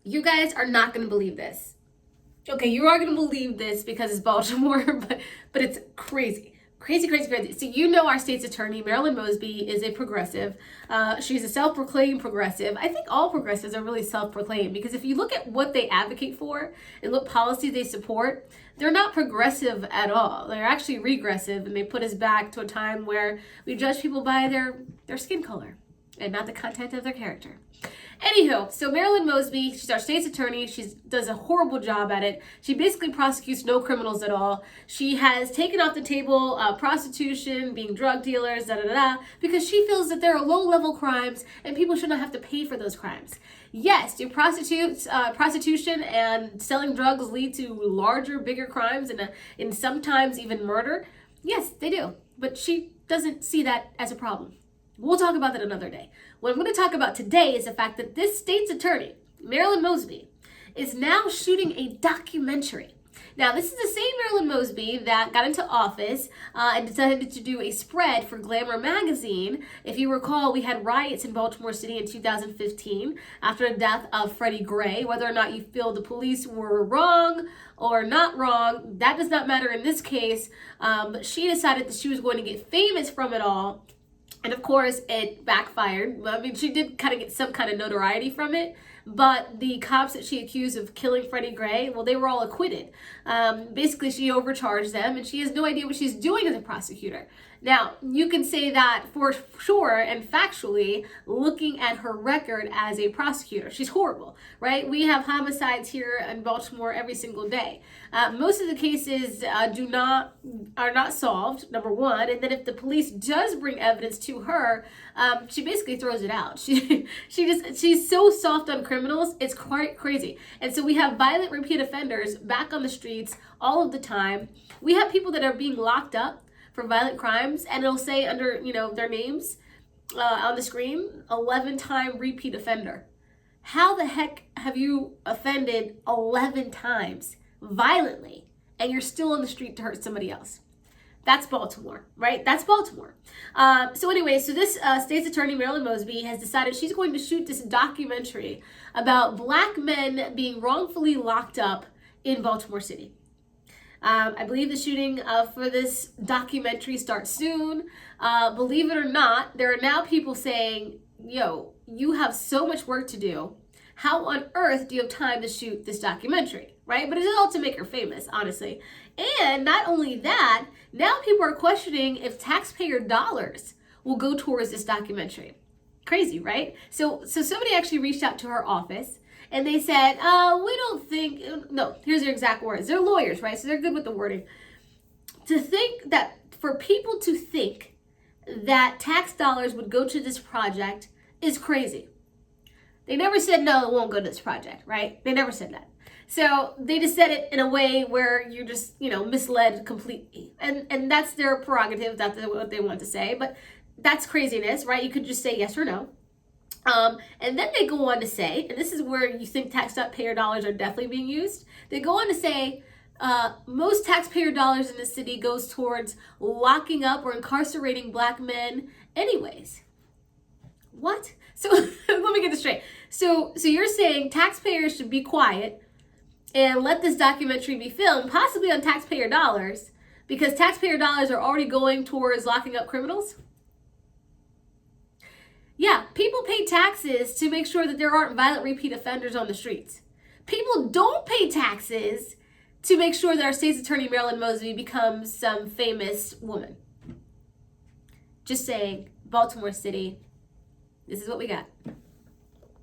You guys are not going to believe this. Okay, you are going to believe this because it's Baltimore, but it's crazy. Crazy, crazy, crazy. So you know our state's attorney, Marilyn Mosby, is a progressive. She's a self-proclaimed progressive. I think all progressives are really self-proclaimed because if you look at what they advocate for and what policy they support, they're not progressive at all. They're actually regressive, and they put us back to a time where we judge people by their skin color and not the content of their character. Anywho, so Marilyn Mosby, she's our state's attorney. She does a horrible job at it. She basically prosecutes no criminals at all. She has taken off the table prostitution, being drug dealers, because she feels that there are low-level crimes and people should not have to pay for those crimes. Yes, do prostitution and selling drugs lead to larger, bigger crimes and sometimes even murder? Yes, they do. But she doesn't see that as a problem. We'll talk about that another day. What I'm going to talk about today is the fact that this state's attorney, Marilyn Mosby, is now shooting a documentary. Now, this is the same Marilyn Mosby that got into office and decided to do a spread for Glamour magazine. If you recall, we had riots in Baltimore City in 2015 after the death of Freddie Gray. Whether or not you feel the police were wrong or not wrong, that does not matter in this case. She decided that she was going to get famous from it all. And of course, it backfired. I mean, she did kind of get some kind of notoriety from it, but the cops that she accused of killing Freddie Gray, well, they were all acquitted. Basically, she overcharged them, and she has no idea what she's doing as a prosecutor. Now, you can say that for sure and factually, looking at her record as a prosecutor. She's horrible, right? We have homicides here in Baltimore every single day. Most of the cases are not solved, number one, and then if the police does bring evidence to her, she basically throws it out. She's so soft on criminals, it's quite crazy. And so we have violent repeat offenders back on the streets all of the time. We have people that are being locked up for violent crimes, and it'll say under, their names on the screen, 11-time repeat offender. How the heck have you offended 11 times violently, and you're still on the street to hurt somebody else? That's Baltimore, right? That's Baltimore. So this state's attorney, Marilyn Mosby, has decided she's going to shoot this documentary about black men being wrongfully locked up in Baltimore City. I believe the shooting for this documentary starts soon. Believe it or not, there are now people saying, yo, you have so much work to do. How on earth do you have time to shoot this documentary, right? But it's all to make her famous, honestly. And not only that, now people are questioning if taxpayer dollars will go towards this documentary. Crazy, right? So somebody actually reached out to her office, and they said, we don't think, no, here's their exact words. They're lawyers, right? So they're good with the wording. For people to think that tax dollars would go to this project is crazy. They never said, no, it won't go to this project, right? They never said that. So they just said it in a way where you're just, misled completely. And that's their prerogative, that's what they want to say. But that's craziness, right? You could just say yes or no. And then they go on to say, and this is where you think taxpayer dollars are definitely being used. They go on to say, most taxpayer dollars in the city goes towards locking up or incarcerating black men anyways. What? So let me get this straight. So you're saying taxpayers should be quiet and let this documentary be filmed, possibly on taxpayer dollars, because taxpayer dollars are already going towards locking up criminals? Yeah, people pay taxes to make sure that there aren't violent repeat offenders on the streets. People don't pay taxes to make sure that our state's attorney, Marilyn Mosby, becomes some famous woman. Just saying, Baltimore City, this is what we got.